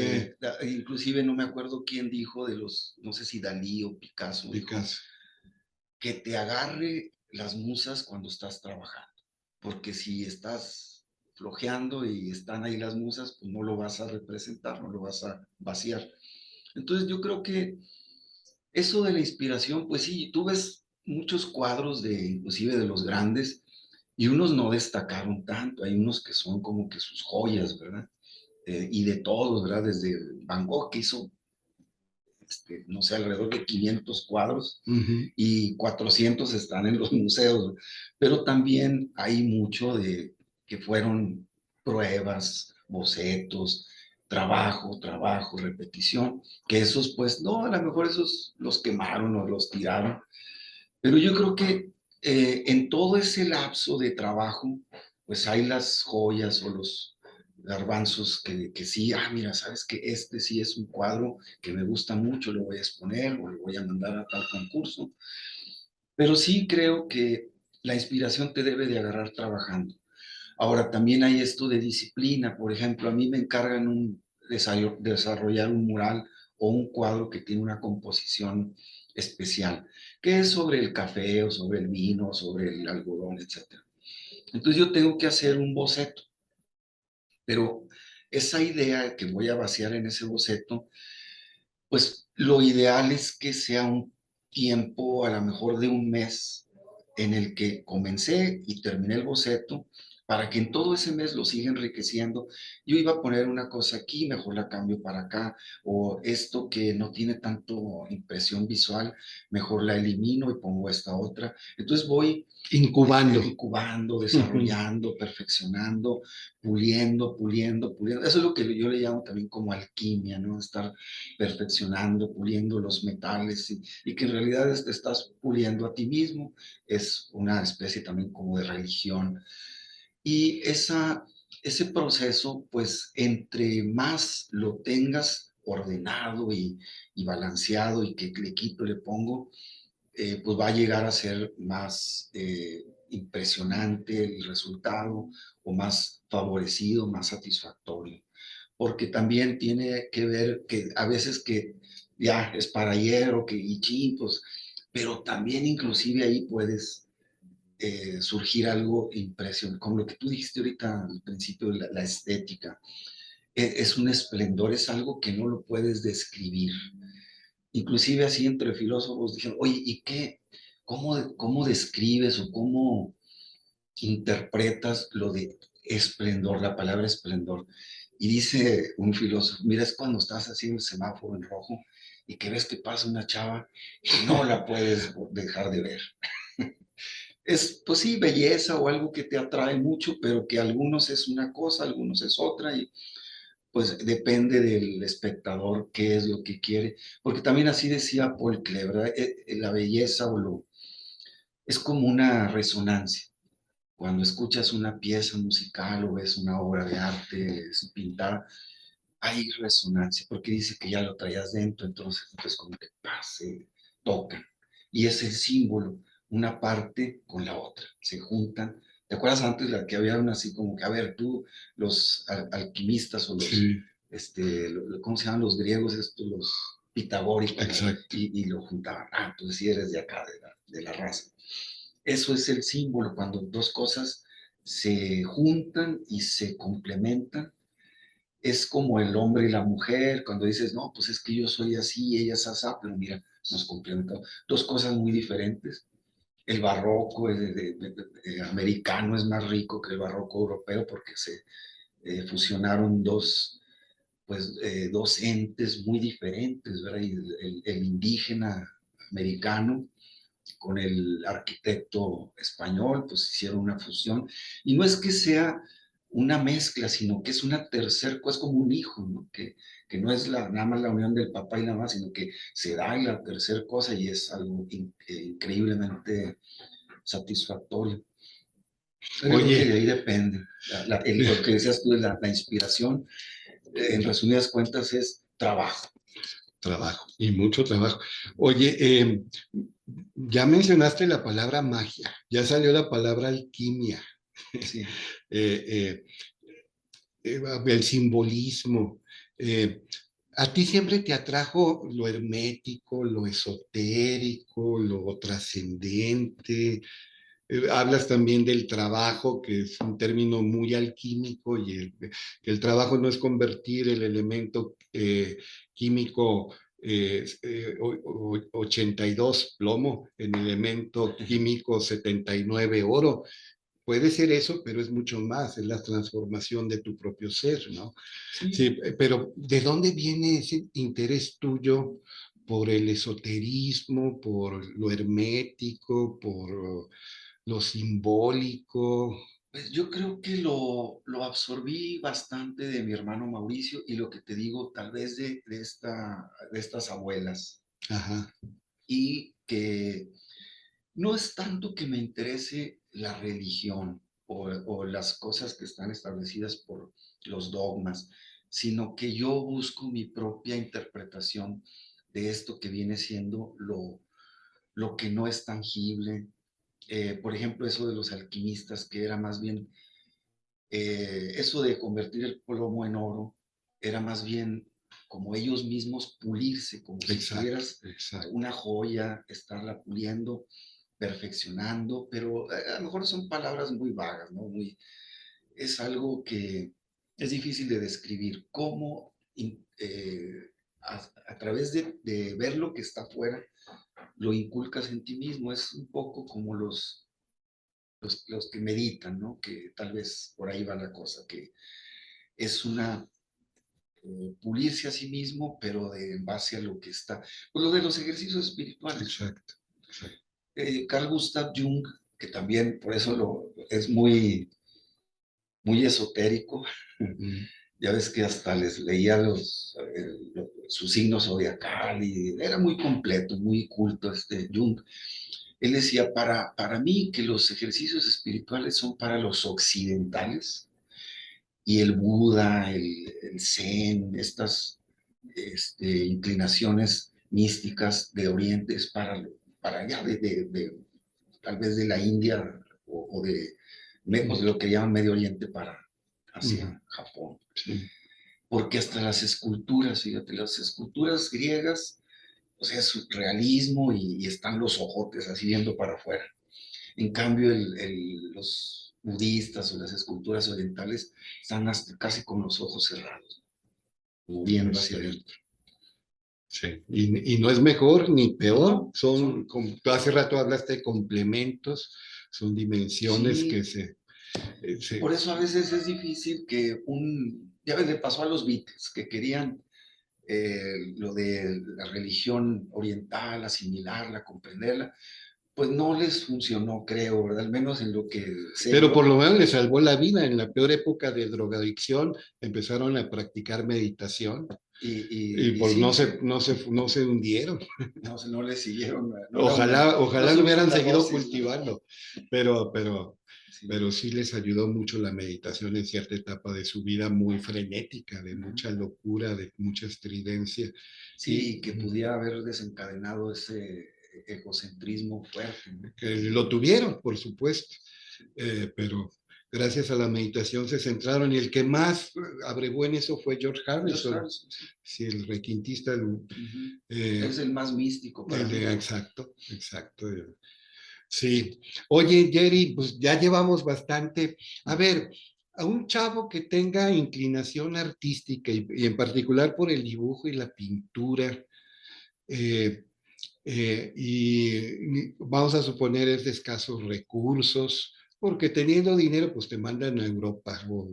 Inclusive no me acuerdo quién dijo de los, no sé si Dalí o Picasso dijo, Picasso. que te agarre las musas cuando estás trabajando, porque si estás flojeando y están ahí las musas, pues no lo vas a representar, no lo vas a vaciar. Entonces yo creo que eso de la inspiración, pues sí, tú ves muchos cuadros de, inclusive de los grandes, y unos no destacaron tanto, hay unos que son como que sus joyas, ¿verdad? Y de todos, ¿verdad? Desde Van Gogh que hizo, no sé, alrededor de 500 cuadros, Uh -huh. y 400 están en los museos, pero también hay mucho de que fueron pruebas, bocetos, trabajo, repetición, que esos pues no, a lo mejor esos los quemaron o los tiraron, pero yo creo que en todo ese lapso de trabajo, pues hay las joyas o los garbanzos que sí, mira, sabes que este sí es un cuadro que me gusta mucho, lo voy a exponer o lo voy a mandar a tal concurso. Pero sí creo que la inspiración te debe de agarrar trabajando. Ahora, también hay esto de disciplina. Por ejemplo, a mí me encargan desarrollar un mural o un cuadro que tiene una composición especial, que es sobre el café o sobre el vino, sobre el algodón, etc. Entonces yo tengo que hacer un boceto, pero esa idea que voy a vaciar en ese boceto, pues lo ideal es que sea un tiempo a lo mejor de un mes en el que comencé y terminé el boceto para que en todo ese mes lo siga enriqueciendo. Yo iba a poner una cosa aquí, mejor la cambio para acá, o esto que no tiene tanto impresión visual, mejor la elimino y pongo esta otra. Entonces voy Incubando. incubando, Uh -huh. desarrollando, perfeccionando, puliendo. Eso es lo que yo le llamo también como alquimia, ¿no? Estar perfeccionando, puliendo los metales y que en realidad te estás puliendo a ti mismo. Es una especie también como de religión. Y ese proceso, pues entre más lo tengas ordenado y balanceado y que le quito, le pongo, pues va a llegar a ser más impresionante el resultado o más favorecido, más satisfactorio. Porque también tiene que ver que a veces que ya es para ayer o que y ching, pues, pero también inclusive ahí puedes surgir algo impresionante, como lo que tú dijiste ahorita al principio, la estética. Es un esplendor, es algo que no lo puedes describir. Inclusive así entre filósofos dijeron, oye, ¿y qué? ¿Cómo describes o cómo interpretas lo de esplendor, la palabra esplendor? Y dice un filósofo, mira, es cuando estás haciendo el semáforo en rojo y que ves que pasa una chava y no la puedes dejar de ver. es, pues sí, belleza o algo que te atrae mucho, pero que algunos es una cosa, algunos es otra, y pues depende del espectador qué es lo que quiere. Porque también así decía Paul Klee, la belleza es como una resonancia. Cuando escuchas una pieza musical o ves una obra de arte pintada, hay resonancia, porque dice que ya lo traías dentro, entonces como que pase, toca. Y es el símbolo, una parte con la otra, se juntan. ¿Te acuerdas antes la que había una así como que, a ver, tú, los alquimistas o los, Sí, ¿cómo se llaman los griegos estos, los pitagóricos, exacto. y lo juntaban? Ah, tú sí eres de acá, de la raza. Eso es el símbolo, cuando dos cosas se juntan y se complementan. Es como el hombre y la mujer, cuando dices, no, pues es que yo soy así, ella es así, pero mira, nos complementamos. Dos cosas muy diferentes. El barroco americano es más rico que el barroco europeo porque se fusionaron dos entes muy diferentes, ¿verdad? Y el indígena americano con el arquitecto español, pues hicieron una fusión. Y no es que sea una mezcla, sino que es una tercera cosa, es como un hijo, ¿no? Que no es nada más la unión del papá y la mamá, sino que se da la tercera cosa y es algo increíblemente satisfactorio. Pero yo creo que de Oye, ahí depende. Lo que decías tú de la inspiración, en resumidas cuentas, es trabajo. trabajo, y mucho trabajo. Oye, ya mencionaste la palabra magia, ya salió la palabra alquimia, Sí. eh, el simbolismo. Eh, ¿A ti siempre te atrajo lo hermético, lo esotérico, lo trascendente? Hablas también del trabajo, que es un término muy alquímico, y que el trabajo no es convertir el elemento químico 82 plomo en elemento químico 79 oro. Puede ser eso, pero es mucho más, es la transformación de tu propio ser, ¿no? Sí. Sí, pero ¿de dónde viene ese interés tuyo por el esoterismo, por lo hermético, por lo simbólico? Pues yo creo que lo absorbí bastante de mi hermano Mauricio y lo que te digo, tal vez de estas abuelas. Ajá, Y que no es tanto que me interese la religión o las cosas que están establecidas por los dogmas, sino que yo busco mi propia interpretación de esto que viene siendo lo que no es tangible. Por ejemplo, eso de los alquimistas, que era más bien eso de convertir el plomo en oro era más bien como ellos mismos pulirse, como si exacto, tuvieras exacto. una joya, estarla puliendo, perfeccionando, pero a lo mejor son palabras muy vagas, ¿no? Es algo que es difícil de describir, cómo a través de ver lo que está afuera, lo inculcas en ti mismo. Es un poco como los que meditan, ¿no? Que tal vez por ahí va la cosa, que es una pulirse a sí mismo, pero en base a lo que está. Pues lo de los ejercicios espirituales. Exacto, exacto. Carl Gustav Jung, que también por eso es muy esotérico. Mm. Ya ves que hasta les leía su signo zodiacal y era muy completo, muy culto este Jung. Él decía, para mí que los ejercicios espirituales son para los occidentales y el Buda, el Zen, estas inclinaciones místicas de Oriente es para allá, tal vez de la India o de Mm. lo que llaman Medio Oriente para Mm. hacia Japón. Sí. Porque hasta las esculturas, fíjate, las esculturas griegas, o sea, es realismo y están los ojotes así viendo para afuera. En cambio, los budistas o las esculturas orientales están hasta casi con los ojos cerrados, moviendo Es hacia cierto. adentro. Sí. Y no es mejor ni peor, No, son, como tú hace rato hablaste de complementos, son dimensiones que sí, se, por eso a veces es difícil ya ves, le pasó a los Beatles, que querían lo de la religión oriental, asimilarla, comprenderla, Pues no les funcionó, creo, ¿verdad? Al menos en lo que sé Pero por yo. lo menos les salvó la vida. En la peor época de drogadicción empezaron a practicar meditación y Y pues sí, no se hundieron. no le siguieron, no Ojalá lo subieron hubieran la seguido dosis, ¿no? cultivando, pero, Sí, pero sí les ayudó mucho la meditación en cierta etapa de su vida muy frenética, de ujú. mucha locura, de mucha estridencia. Y Sí, que pudiera haber desencadenado ese egocentrismo fuerte, ¿no? que lo tuvieron, por supuesto, pero gracias a la meditación se centraron y el que más abrevó en eso fue George George Harrison, Harrison, sí. sí, el requintista, Ujú. eh, Es el más místico para mí. exacto, exacto. Sí. Oye, Jerry, pues ya llevamos bastante. A ver, a un chavo que tenga inclinación artística y en particular por el dibujo y la pintura, eh, y vamos a suponer es de escasos recursos, porque teniendo dinero, pues te mandan a Europa o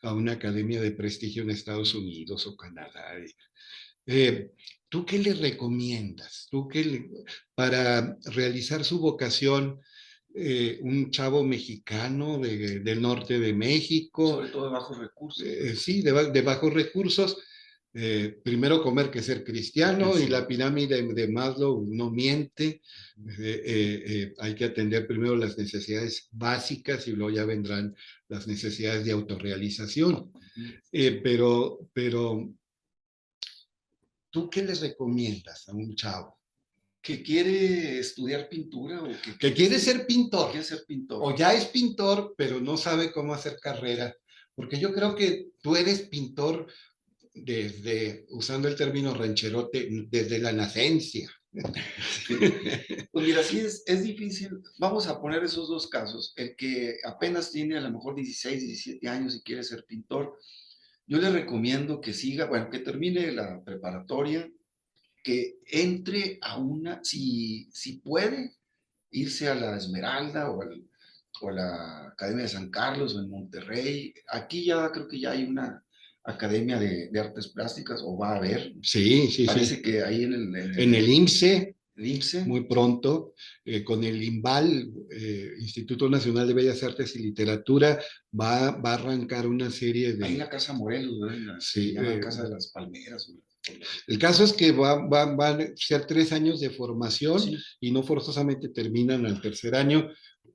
a una academia de prestigio en Estados Unidos o Canadá. Eh, ¿Tú qué le recomiendas? Para realizar su vocación, un chavo mexicano del norte de México, Sobre todo de bajos recursos, ¿verdad? sí, de bajos recursos, primero comer que ser cristiano y la Sí. pirámide de Maslow no miente. Ujú. Hay que atender primero las necesidades básicas y luego ya vendrán las necesidades de autorrealización. Ujú. Pero ¿tú qué les recomiendas a un chavo ¿Que quiere estudiar pintura o que que quiere ser que pintor quiere ser pintor? o ya es pintor, pero no sabe cómo hacer carrera? Porque yo creo que tú eres pintor desde, usando el término rancherote, desde la nacencia. Sí. Pues mira, sí es difícil. Vamos a poner esos dos casos. El que apenas tiene a lo mejor 16, 17 años y quiere ser pintor, yo le recomiendo que siga, bueno, que termine la preparatoria, que entre a una, si puede, irse a la Esmeralda o a la Academia de San Carlos o en Monterrey. Aquí ya creo que ya hay una academia de artes plásticas o va a haber. Sí, sí, sí. Parece que ahí En el IMSE, el IMSSE, muy pronto, con el IMBAL, Instituto Nacional de Bellas Artes y Literatura, va a arrancar una serie ahí en de... la Casa Morelos, ¿verdad? Que le Sí, llaman Casa de las Palmeras. el caso es que van a ser 3 años de formación Sí. y no forzosamente terminan al tercer año,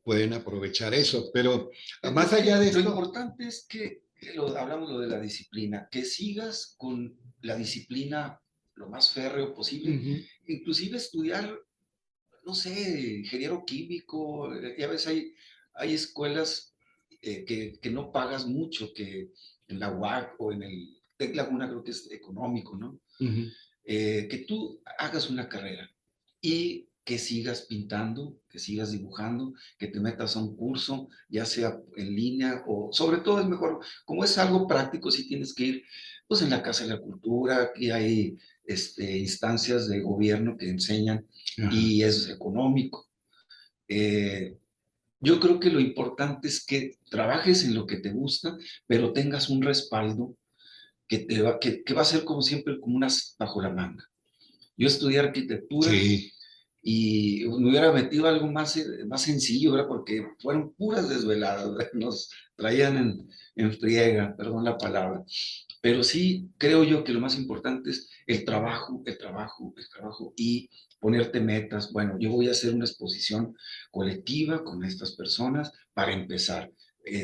pueden aprovechar eso, pero más Es allá que de lo esto, importante es que, hablamos lo de la disciplina, que sigas con la disciplina lo más férreo posible, ujú, inclusive estudiar, no sé, ingeniero químico, ya ves, hay escuelas que no pagas mucho, que en la UAC o en el TEC Laguna creo que es económico, ¿no? ujú. Que tú hagas una carrera y que sigas pintando, que sigas dibujando, que te metas a un curso, ya sea en línea o sobre todo es mejor, como es algo práctico, si tienes que ir, pues en la Casa de la Cultura, aquí hay instancias de gobierno que enseñan Ajá. y es económico. Eh, yo creo que lo importante es que trabajes en lo que te gusta, pero tengas un respaldo que va a ser como siempre como unas bajo la manga. Yo estudié arquitectura Sí, y me hubiera metido algo más sencillo, ¿verdad? Porque fueron puras desveladas, ¿verdad? Nos traían en friega, perdón la palabra. Pero sí creo yo que lo más importante es el trabajo, el trabajo, el trabajo y ponerte metas. Bueno, yo voy a hacer una exposición colectiva con estas personas para empezar.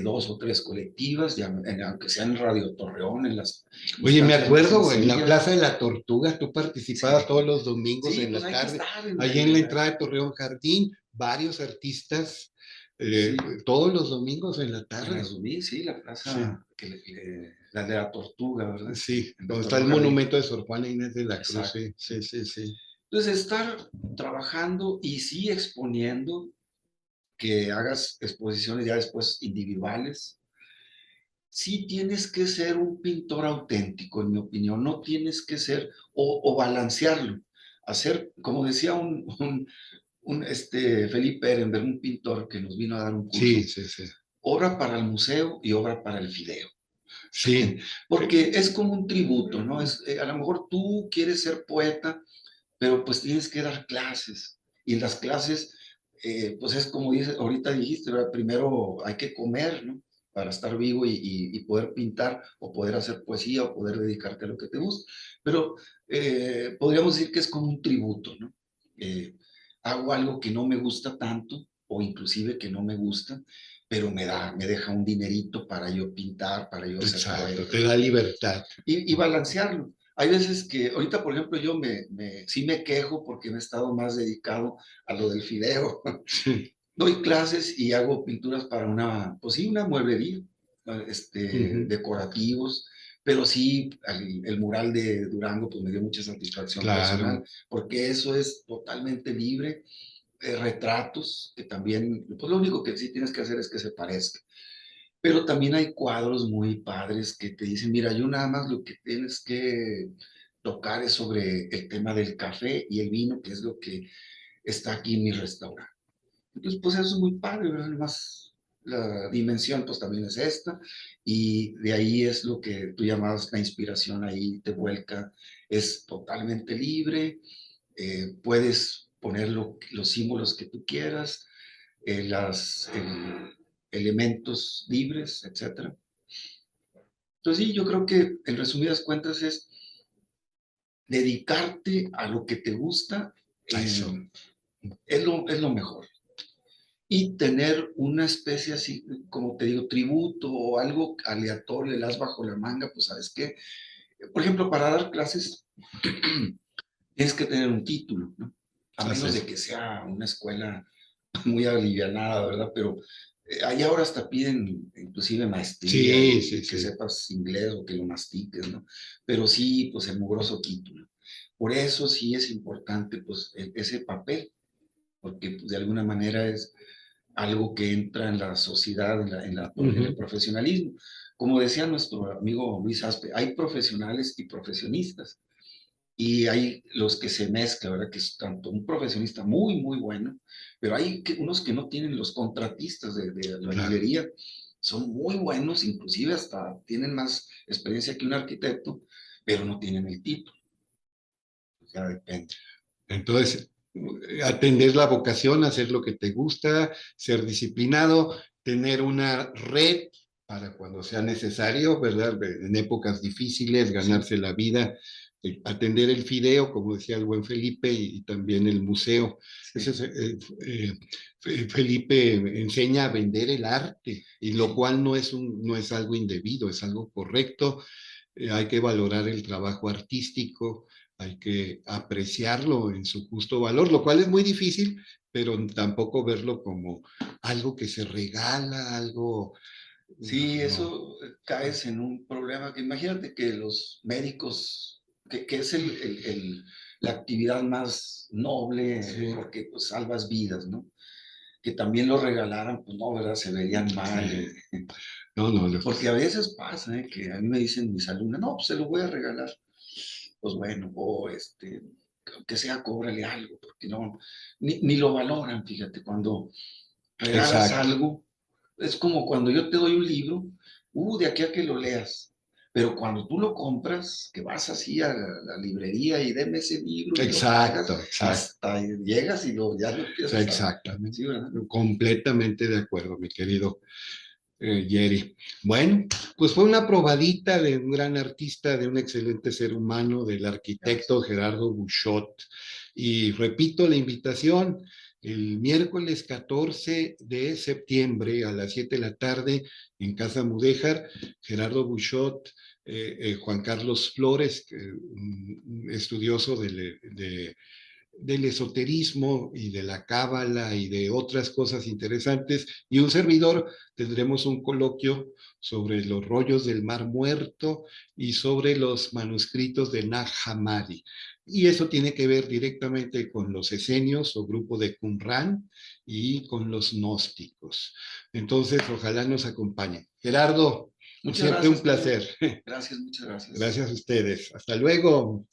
Dos o tres colectivas, ya, aunque sean en Radio Torreón, en las oye, me instancias más acuerdo, güey, en la sencillas. Plaza de la Tortuga, tú participabas Sí, todos los domingos sí, en pues la hay que tarde, estar ahí en la entrada de Torreón Jardín, varios artistas, sí, todos los domingos en la en la tarde. Subí, sí, la Sí, plaza, la de la Tortuga, ¿verdad? sí, En donde está el Torreón Jardín. monumento de Sor Juana Inés de la Cruz, Exacto, sí, sí, sí. sí, sí. Entonces, estar trabajando y sí exponiendo, que hagas exposiciones ya después individuales. Sí tienes que ser un pintor auténtico, en mi opinión. No tienes que ser, o balancearlo. Hacer, como decía Felipe Ehrenberg, un pintor que nos vino a dar un Sí, curso, sí, sí. obra para el museo y obra para el fideo. Sí, Porque es como un tributo, ¿no? A lo mejor tú quieres ser poeta, pero pues tienes que dar clases. Y en las clases, pues es como dice, ahorita dijiste, ¿verdad? Primero hay que comer, ¿no? Para estar vivo y poder pintar o poder hacer poesía o poder dedicarte a lo que te gusta. Pero podríamos decir que es como un tributo, ¿no? Hago algo que no me gusta tanto o inclusive que no me gusta, pero me deja un dinerito para yo pintar, para yo ser Exacto, poeta. te da libertad. Y balancearlo. Hay veces que, ahorita por ejemplo, yo sí me quejo porque me he estado más dedicado a lo del fideo. Doy clases y hago pinturas para una, pues sí, una mueblería, Ujú. decorativos, pero sí, el mural de Durango pues me dio mucha satisfacción personal, Claro. porque eso es totalmente libre, retratos, que también, pues lo único que sí tienes que hacer es que se parezca. Pero también hay cuadros muy padres que te dicen, mira, yo nada más lo que tienes que tocar es sobre el tema del café y el vino, que es lo que está aquí en mi restaurante. Entonces, pues eso es muy padre, ¿verdad? Más la dimensión, pues también es esta, y de ahí es lo que tú llamabas la inspiración, ahí te vuelca, es totalmente libre, puedes poner los símbolos que tú quieras, las elementos libres, etcétera. Entonces, sí, yo creo que en resumidas cuentas es dedicarte a lo que te gusta, Eso. es lo mejor. Y tener una especie así, como te digo, tributo o algo aleatorio, el as bajo la manga, pues sabes qué. Por ejemplo, para dar clases tienes que tener un título, ¿no? A Así menos de es. que sea una escuela muy alivianada, ¿verdad? Pero ahí ahora hasta piden inclusive maestría Sí, sí, y que sí. sepas inglés o que lo mastiques, ¿no? Pero sí, pues el mugroso título. Por eso sí es importante, pues, ese papel, porque pues, de alguna manera es algo que entra en la sociedad, en el Ujú. profesionalismo. Como decía nuestro amigo Luis Aspe, hay profesionales y profesionistas. Y hay los que se mezclan, ¿verdad? Que es tanto un profesionista muy, muy bueno, pero hay unos que no tienen los contratistas de la Claro. librería. Son muy buenos, inclusive hasta tienen más experiencia que un arquitecto, pero no tienen el título. O sea, depende. Entonces, atender la vocación, hacer lo que te gusta, ser disciplinado, tener una red para cuando sea necesario, ¿verdad? En épocas difíciles, Sí, ganarse la vida, atender el fideo, como decía el buen Felipe, y también el museo. Ese sí, es, Felipe enseña a vender el arte, y lo sí. cual no es algo indebido, es algo correcto. Hay que valorar el trabajo artístico, hay que apreciarlo en su justo valor, lo cual es muy difícil, pero tampoco verlo como algo que se regala, algo, Sí, no. eso caes en un problema que imagínate que los médicos, que es la actividad más noble Sí, porque pues salvas vidas, ¿no? Que también lo regalaran, pues no, ¿verdad? Se verían mal. sí, no, no, Porque a veces pasa, que a mí me dicen mis alumnos, no, pues se lo voy a regalar. Pues bueno, o aunque sea, cóbrale algo, porque no, ni lo valoran, fíjate, cuando regalas exacto, algo, es como cuando yo te doy un libro, de aquí a que lo leas. Pero cuando tú lo compras, que vas así a la librería y deme ese libro y lo pagas, exacto, exacto, hasta llegas y ya lo empiezas a... exactamente, Sí, ¿verdad? completamente de acuerdo, mi querido Jerry. Bueno, pues fue una probadita de un gran artista, de un excelente ser humano, del arquitecto Gracias. Gerardo Buchot. Y repito la invitación, el miércoles 14 de septiembre a las 7 de la tarde en Casa Mudéjar, Gerardo Buchot, Juan Carlos Flores, un estudioso del esoterismo y de la cábala y de otras cosas interesantes, y un servidor tendremos un coloquio sobre los rollos del Mar Muerto y sobre los manuscritos de Nag Hammadi. Y eso tiene que ver directamente con los esenios o grupo de Qumran y con los gnósticos. Entonces, ojalá nos acompañen. Gerardo, Muchas siempre un gracias, Toño. placer. Gracias, muchas gracias. Gracias a ustedes. Hasta luego.